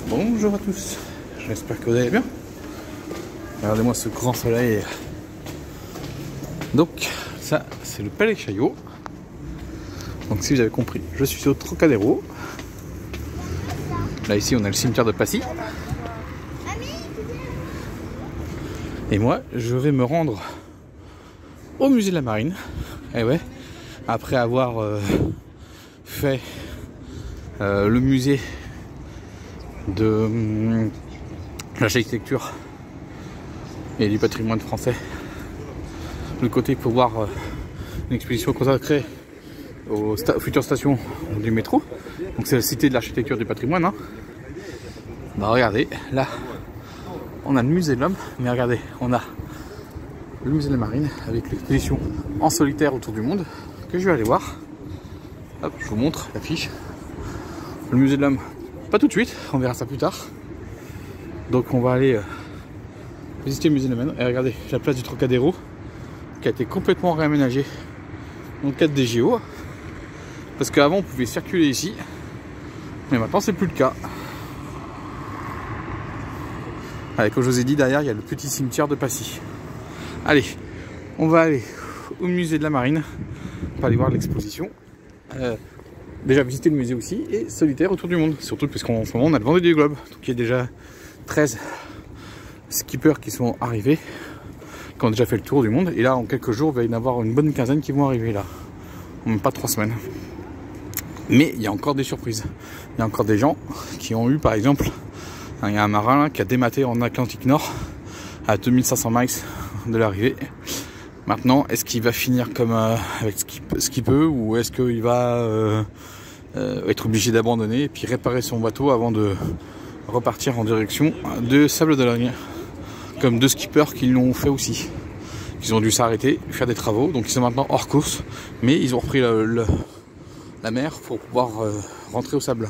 Bonjour à tous, j'espère que vous allez bien. Regardez-moi ce grand soleil. Donc ça c'est le Palais Chaillot. Donc si vous avez compris, je suis au Trocadéro. Là ici on a le cimetière de Passy. Et moi je vais me rendre au musée de la Marine. Et ouais, après avoir fait le musée de l'architecture et du patrimoine français, le côté pour voir une exposition consacrée aux futures stations du métro. Donc c'est la cité de l'architecture du patrimoine, hein. Bah regardez, là on a le musée de l'homme, mais regardez, on a le musée de la Marine avec l'exposition en solitaire autour du monde que je vais aller voir. Hop, je vous montre l'affiche. Le musée de l'homme, pas tout de suite, on verra ça plus tard. Donc on va aller visiter le musée de la Marine. Et regardez, la place du Trocadéro qui a été complètement réaménagée dans le cadre des JO. Parce qu'avant on pouvait circuler ici, mais maintenant c'est plus le cas. Allez, comme je vous ai dit, derrière il y a le petit cimetière de Passy. Allez, on va aller au musée de la Marine pour aller voir l'exposition. Déjà visiter le musée aussi et solitaire autour du monde. Surtout puisqu'en ce moment on a le Vendée du Globe. Donc il y a déjà 13 skippers qui sont arrivés, qui ont déjà fait le tour du monde. Et là en quelques jours il va y en avoir une bonne quinzaine qui vont arriver là. En même pas 3 semaines. Mais il y a encore des surprises. Il y a encore des gens qui ont eu par exemple, il y a un marin là, qui a dématé en Atlantique Nord à 2500 miles de l'arrivée. Maintenant, est-ce qu'il va finir comme avec ce qu'il peut, ou est-ce qu'il va être obligé d'abandonner et puis réparer son bateau avant de repartir en direction de Sables-d'Olonne, comme 2 skippers qui l'ont fait aussi. Ils ont dû s'arrêter, faire des travaux, donc ils sont maintenant hors course, mais ils ont repris la mer pour pouvoir rentrer au sable.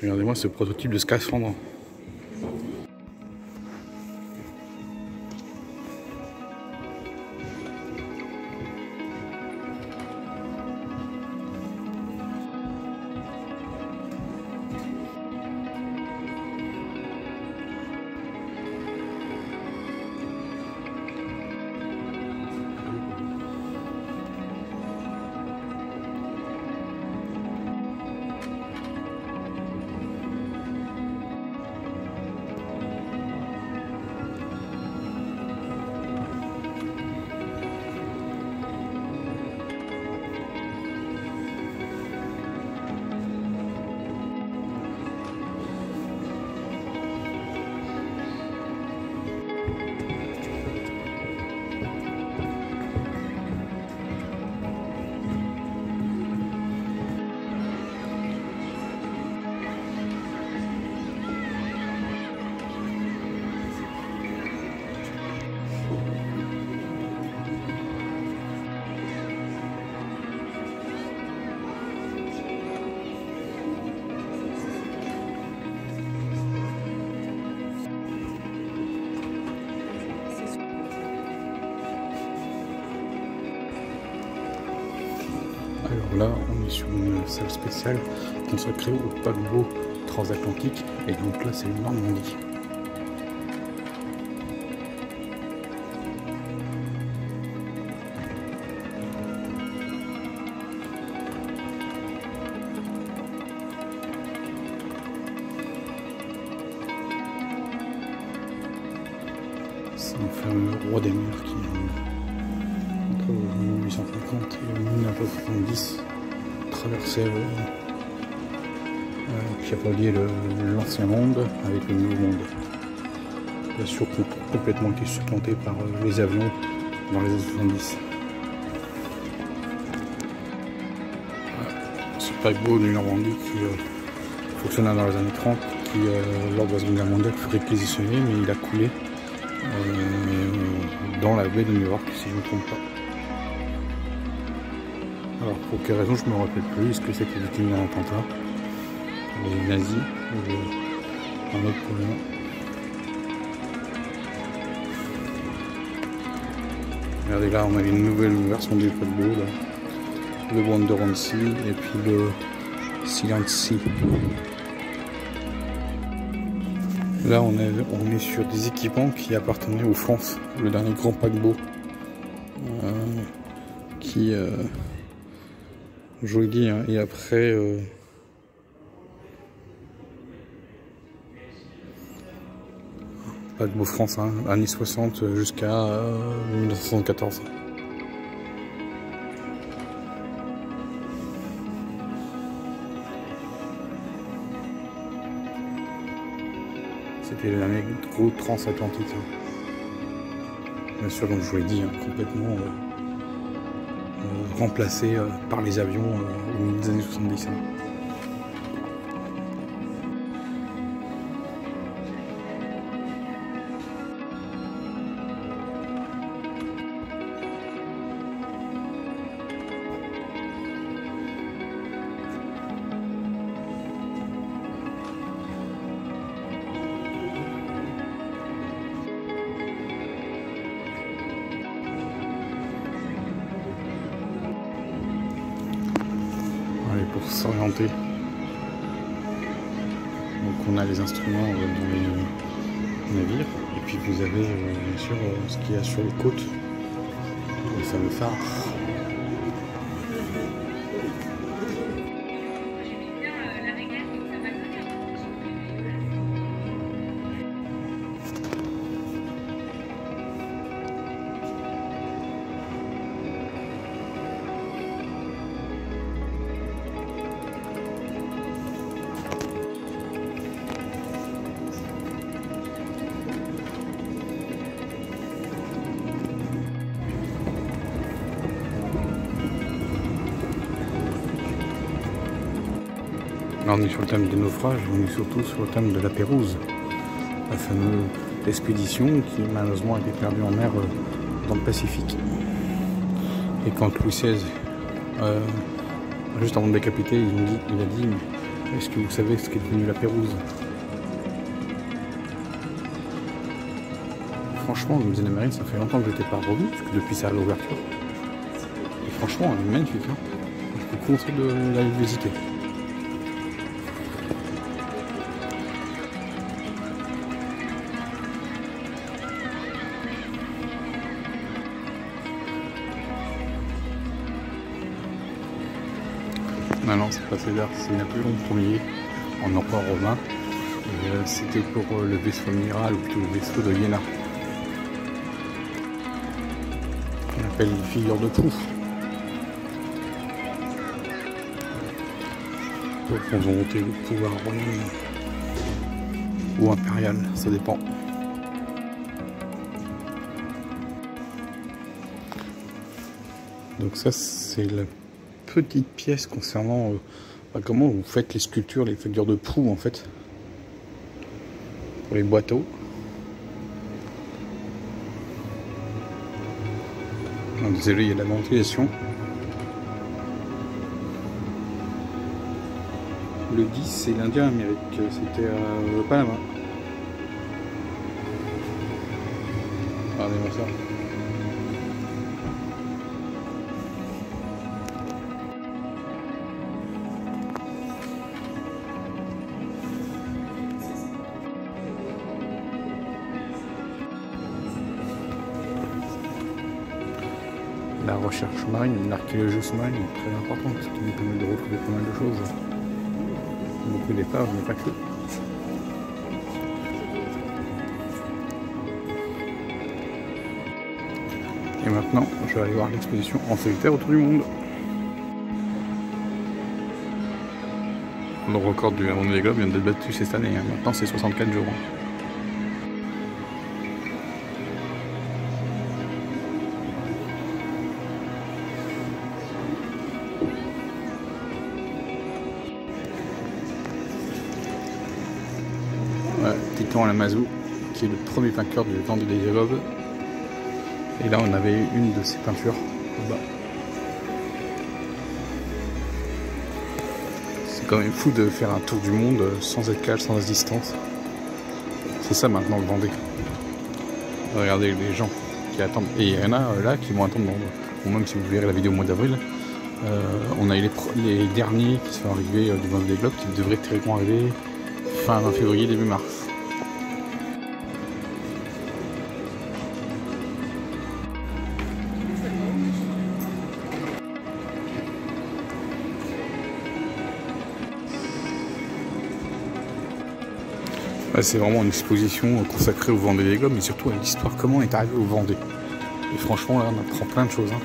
Regardez-moi ce prototype de scaphandre. Alors là, on est sur une salle spéciale consacrée au paquebot transatlantique, et donc là c'est une Normandie. C'est un fameux roi des mers qui entre 1850 et 1970 traversait qui a relié l'ancien monde avec le nouveau monde. Bien sûr complètement qui est supplanté par les avions dans les années 70. Ce paquebot du Normandie qui fonctionna dans les années 30, qui lors de la Seconde Guerre mondiale fut réquisitionné, mais il a coulé dans la baie de New York, si je ne me trompe pas. Alors pour quelle raison je ne me rappelle plus, est-ce que c'était victime d'un attentat, les nazis, ou un autre problème. Regardez là, on a une nouvelle version du paquebot, le Wonder Sea et puis le Silent Sea. Là, on est sur des équipements qui appartenaient aux France, le dernier grand paquebot qui, je vous le dis, hein, et après paquebot France, hein, années 60 jusqu'à 1974. C'était le gros transatlantique. Bien sûr, comme je vous l'ai dit, complètement remplacé par les avions au milieu des années 70. Pour s'orienter. Donc on a les instruments dans les navires et puis vous avez bien sûr ce qu'il y a sur les côtes, les fameux phares. Là on est sur le thème des naufrages, on est surtout sur le thème de la Pérouse, la fameuse expédition qui malheureusement a été perdue en mer dans le Pacifique. Et quand Louis XVI, juste avant de décapiter, il a dit « Est-ce que vous savez ce qu'est devenu la Pérouse ?» Franchement, le musée de la Marine, ça fait longtemps que je n'étais pas revenu, parce que depuis ça a l'ouverture. Et franchement, elle est magnifique. Hein. Je vous conseille de la visiter. Non, c'est pas César, c'est Napoléon Ier en empereur romain. C'était pour le vaisseau amiral, ou plutôt le vaisseau de Iéna. On appelle une figure de proue. Pour volonté de pouvoir royal ou impérial, ça dépend. Donc ça c'est la petite pièce concernant comment vous faites les sculptures, les figures de proue en fait pour les bateaux. Désolé, il y a de la ventilation. Le 10 c'est l'Indien Amérique, c'était à Panama. Regardez-moi ça. La recherche marine, l'archéologie sous-marine est très importante, ce qui nous permet de retrouver pas mal de choses. Beaucoup d'épaves, mais pas que. Et maintenant, je vais aller voir l'exposition en solitaire autour du monde. Le record du Vendée Globe vient d'être battu cette année, hein. Maintenant c'est 64 jours. Titan Lamazou, qui est le premier vainqueur du Vendée Globe. Et là on avait une de ses peintures au bas. C'est quand même fou de faire un tour du monde sans escale, sans assistance. C'est ça maintenant le Vendée. Regardez les gens qui attendent. Et il y en a là qui vont attendre. Bon, même si vous verrez la vidéo au mois d'avril, on a eu les derniers qui sont arrivés du Vendée Globe qui devraient théoriquement arriver fin février, début mars. Là, c'est vraiment une exposition consacrée au Vendée Globe, mais surtout à l'histoire, comment on est arrivé au Vendée. Et franchement, là, on apprend plein de choses. Hein.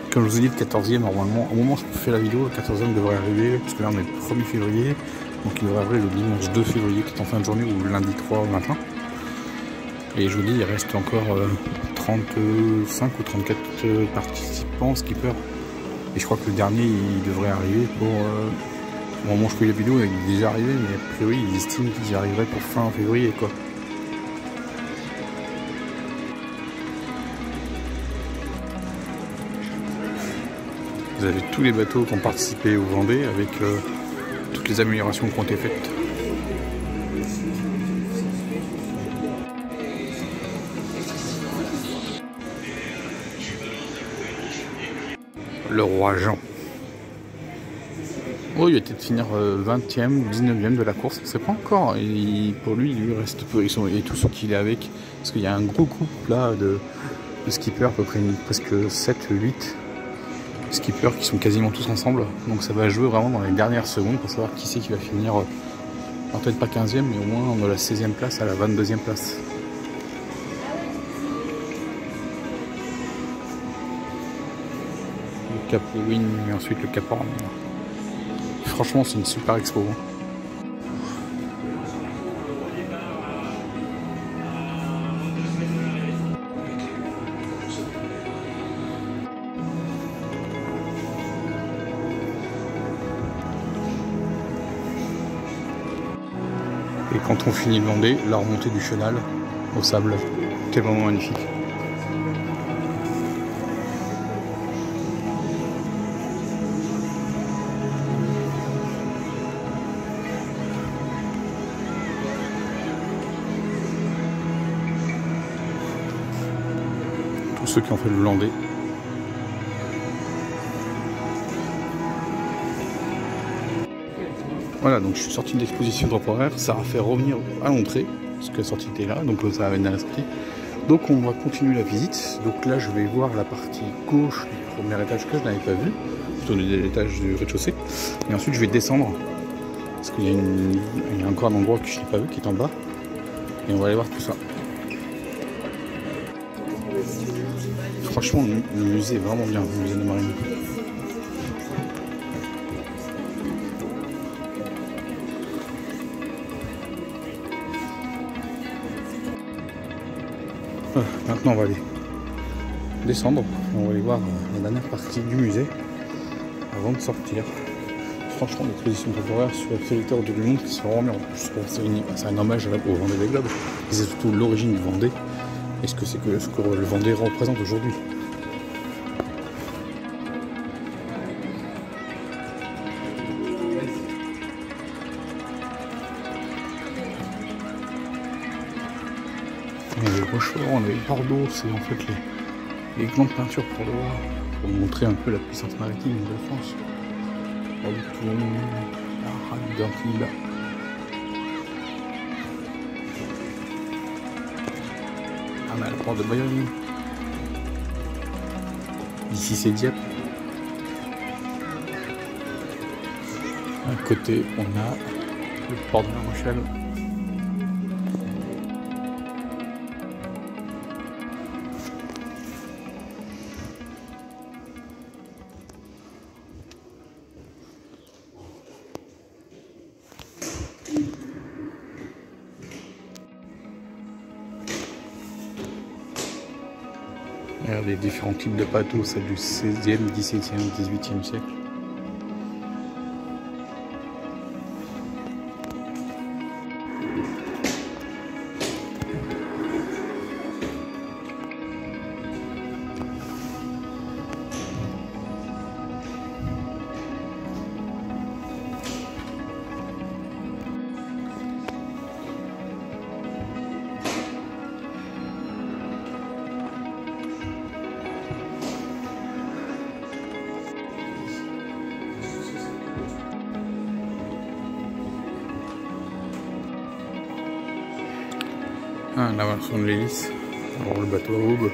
Comme je vous ai dit, le 14e, normalement, au moment où je fais la vidéo, le 14e devrait arriver, parce que là, on est le 1er février, donc il devrait arriver le dimanche 2 février, qui est en fin de journée, ou le lundi 3 au matin. Et je vous dis, il reste encore 35 ou 34 participants, skippers. Et je crois que le dernier, il devrait arriver pour... au moment où je fais la vidéo, il est déjà arrivé, mais a priori, ils estiment qu'il y arriverait pour fin février, quoi. Vous avez tous les bateaux qui ont participé au Vendée avec toutes les améliorations qui ont été faites. Le roi Jean. Oh, il va peut-être finir 20e ou 19e de la course, c'est pas encore. Et pour lui, il lui reste peu. Et tous ceux qu'il est avec, parce qu'il y a un gros groupe là de skippers, à peu près presque 7-8 skippers qui sont quasiment tous ensemble. Donc ça va jouer vraiment dans les dernières secondes pour savoir qui c'est qui va finir, peut-être pas 15e, mais au moins de la 16e place à la 22e place. Le Cap Win et ensuite le Cap Horn. Franchement, c'est une super expo. Et quand on finit le Vendée, la remontée du chenal au sable, c'est vraiment magnifique. Tous ceux qui ont fait le Vendée. Voilà, donc je suis sorti de l'exposition temporaire, ça a fait revenir à l'entrée, parce que la sortie était là, donc ça avait à la sortie. Donc on va continuer la visite. Donc là je vais voir la partie gauche du premier étage que je n'avais pas vu, plutôt l'étage du rez-de-chaussée. Et ensuite je vais descendre, parce qu'il y a encore un endroit que je n'ai pas vu qui est en bas. Et on va aller voir tout ça. Franchement le musée est vraiment bien, le musée de Marine. Maintenant on va aller descendre, on va aller voir la dernière partie du musée avant de sortir. Franchement l'exposition temporaire sur le territoire de Lyon qui sont vraiment bien. C'est un hommage au Vendée Globe. C'est surtout l'origine du Vendée et ce que le Vendée représente aujourd'hui. Les Rochefort, les Bordeaux, c'est en fait les grandes peintures pour montrer un peu la puissance maritime de France. On a le port de Bayonne. Ici c'est Dieppe. À côté on a le port de La Rochelle. Regardez les différents types de bateaux, c'est du 16e, 17e, 18e siècle. Ah, la version de l'hélice. Alors le bateau à aube.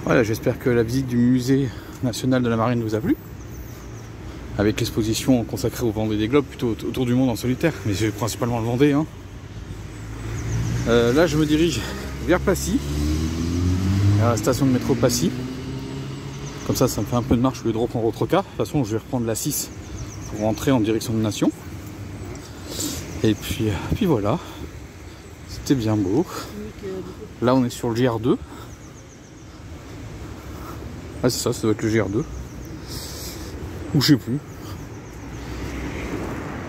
Voilà, j'espère que la visite du musée national de la marine vous a plu. Avec l'exposition consacrée au Vendée des Globes, plutôt autour du monde en solitaire, mais c'est principalement le Vendée. Hein. Là, je me dirige vers Passy, à la station de métro Passy. Comme ça me fait un peu de marche au lieu de reprendre autre car. De toute façon, je vais reprendre la 6 pour rentrer en direction de Nation. Et puis voilà, c'était bien beau. Là, on est sur le GR2. Ah, c'est ça doit être le GR2. Ou je sais plus.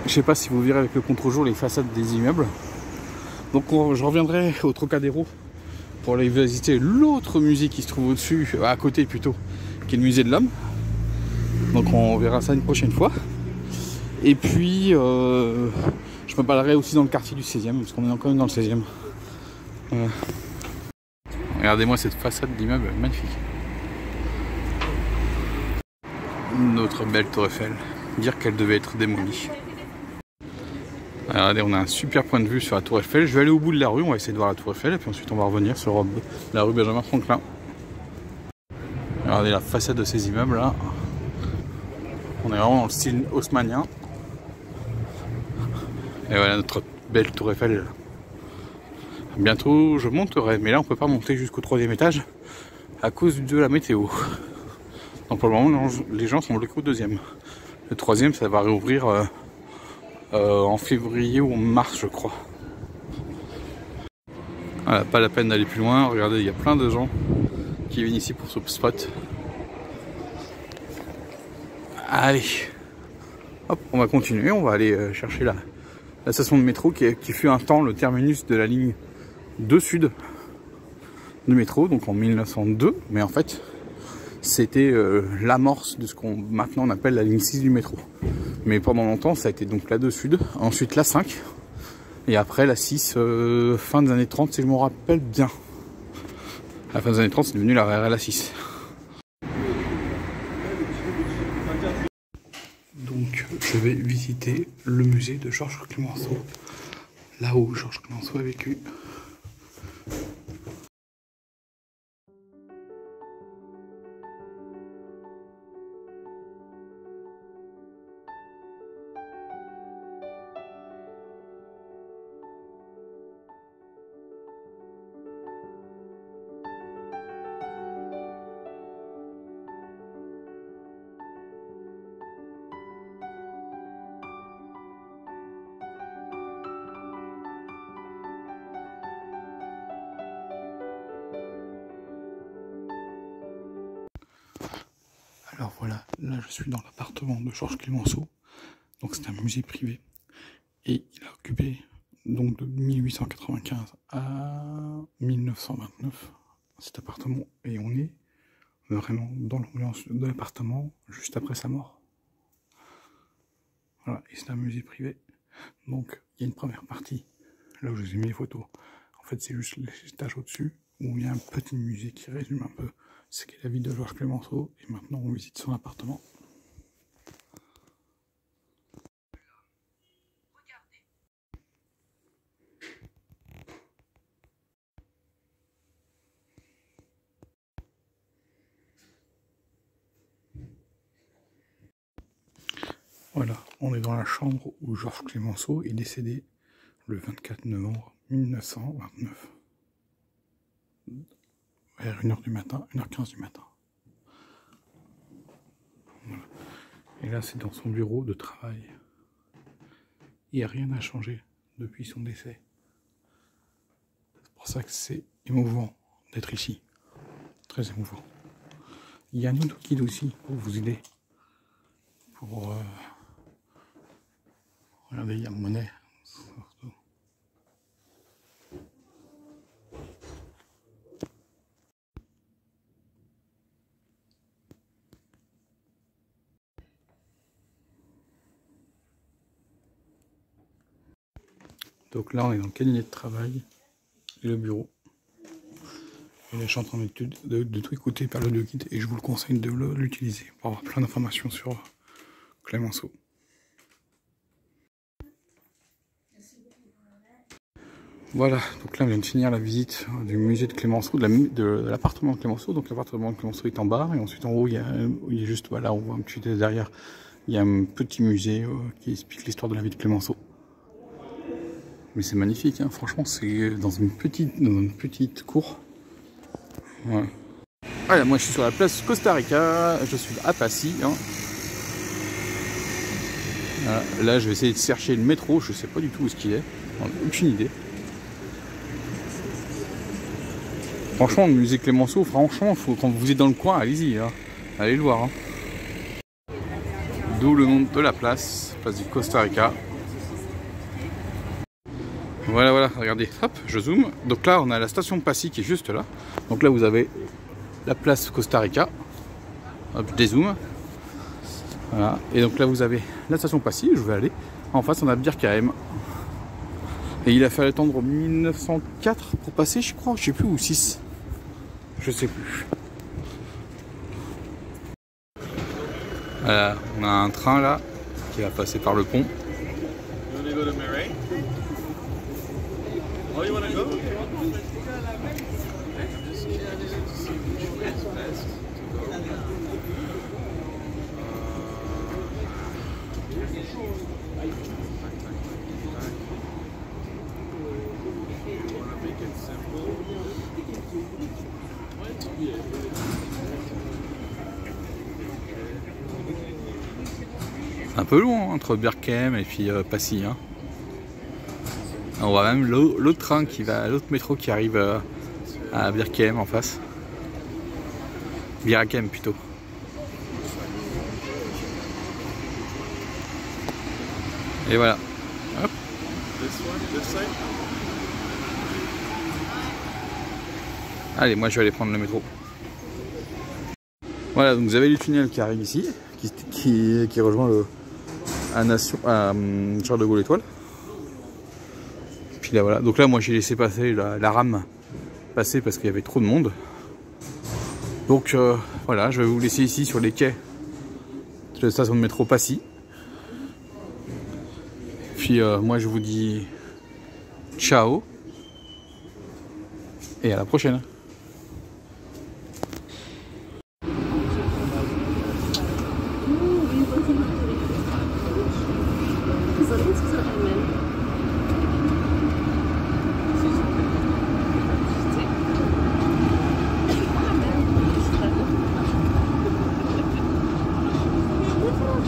Je sais pas si vous verrez avec le contre-jour les façades des immeubles. Donc je reviendrai au Trocadéro pour aller visiter l'autre musée qui se trouve au-dessus, à côté plutôt, qui est le musée de l'homme. Donc on verra ça une prochaine fois. Et puis je me baladerai aussi dans le quartier du 16e, parce qu'on est encore dans le 16e. Regardez-moi cette façade d'immeuble magnifique. Notre belle tour Eiffel, dire qu'elle devait être démolie. Regardez, on a un super point de vue sur la tour Eiffel. Je vais aller au bout de la rue, on va essayer de voir la tour Eiffel et puis ensuite on va revenir sur la rue Benjamin Franklin. Regardez la façade de ces immeubles là. On est vraiment dans le style haussmannien. Et voilà notre belle tour Eiffel. Bientôt je monterai, mais là on peut pas monter jusqu'au 3e étage à cause de la météo. Donc pour le moment les gens sont bloqués au 2e. Le 3e ça va réouvrir en février ou en mars je crois. Voilà, pas la peine d'aller plus loin. Regardez, il y a plein de gens qui viennent ici pour ce spot. Allez, hop, on va continuer. On va aller chercher la station de métro qui fut un temps le terminus de la ligne 2 sud du métro, donc en 1902. Mais en fait, c'était l'amorce de ce qu'on maintenant on appelle la ligne 6 du métro. Mais pendant longtemps, ça a été donc la 2 sud, ensuite la 5. Et après la 6, fin des années 30, si je me rappelle bien. À la fin des années 30, c'est devenu la RRL 6. Donc, je vais visiter le musée de Georges Clemenceau. Là où Georges Clemenceau a vécu. Alors voilà, là je suis dans l'appartement de Georges Clemenceau, donc c'est un musée privé, et il a occupé donc de 1895 à 1929 cet appartement, et on est vraiment dans l'ambiance de l'appartement juste après sa mort. Voilà, et c'est un musée privé, donc il y a une première partie, là où je vous ai mis les photos, en fait c'est juste l'étage au-dessus, où il y a un petit musée qui résume un peu ce qu'est la vie de Georges Clemenceau, et maintenant on visite son appartement. Voilà, on est dans la chambre où Georges Clemenceau est décédé le 24 novembre 1929, vers 1h du matin, 1h15 du matin. Voilà. Et là, c'est dans son bureau de travail. Il n'y a rien à changer depuis son décès. C'est pour ça que c'est émouvant d'être ici. Très émouvant. Il y a un autre guide aussi pour vous aider. Regardez, il y a Monet. Donc là, on est dans le cabinet de travail et le bureau. Et là, je suis en train de tout écouter par le guide et je vous le conseille de l'utiliser pour avoir plein d'informations sur Clemenceau. Voilà, donc là on vient de finir la visite du musée de Clémenceau, de l'appartement de Clémenceau. Donc l'appartement de Clémenceau est en bas et ensuite en haut il y a juste, voilà, on voit un petit peu derrière, il y a un petit musée qui explique l'histoire de la vie de Clémenceau. Mais c'est magnifique, hein. Franchement c'est dans une petite cour. Voilà. Voilà, moi je suis sur la place Costa Rica, je suis à Passy. Hein. Voilà. Là je vais essayer de chercher le métro, je sais pas du tout où est-ce qu'il est, aucune idée. Franchement, le musée Clémenceau, franchement, quand vous êtes dans le coin, allez-y, hein. Allez le voir. Hein. D'où le nom de la place, place du Costa Rica. Voilà, voilà, regardez, hop, je zoome. Donc là, on a la station Passy qui est juste là. Donc là, vous avez la place Costa Rica. Hop, je dézoome. Voilà, et donc là, vous avez la station Passy, je vais aller. En face, on a Bir-Kaem. Et il a fallu attendre 1904 pour passer, je crois, je sais plus, ou 6. Je sais plus. Voilà, on a un train là qui va passer par le pont. C'est un peu long hein, entre Bir-Kaem et puis Passy. Hein. On voit même l'autre train qui va, l'autre métro qui arrive à Bir-Kaem en face. Bir-Hakeim plutôt. Et voilà. Hop. Allez, moi je vais aller prendre le métro. Voilà, donc vous avez le tunnel qui arrive ici, qui rejoint Charles de Gaulle Étoile. Puis là voilà, donc là moi j'ai laissé passer la rame passer parce qu'il y avait trop de monde. Donc voilà, je vais vous laisser ici sur les quais de la station de métro Passy. Puis moi je vous dis ciao et à la prochaine.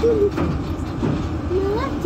Thank you.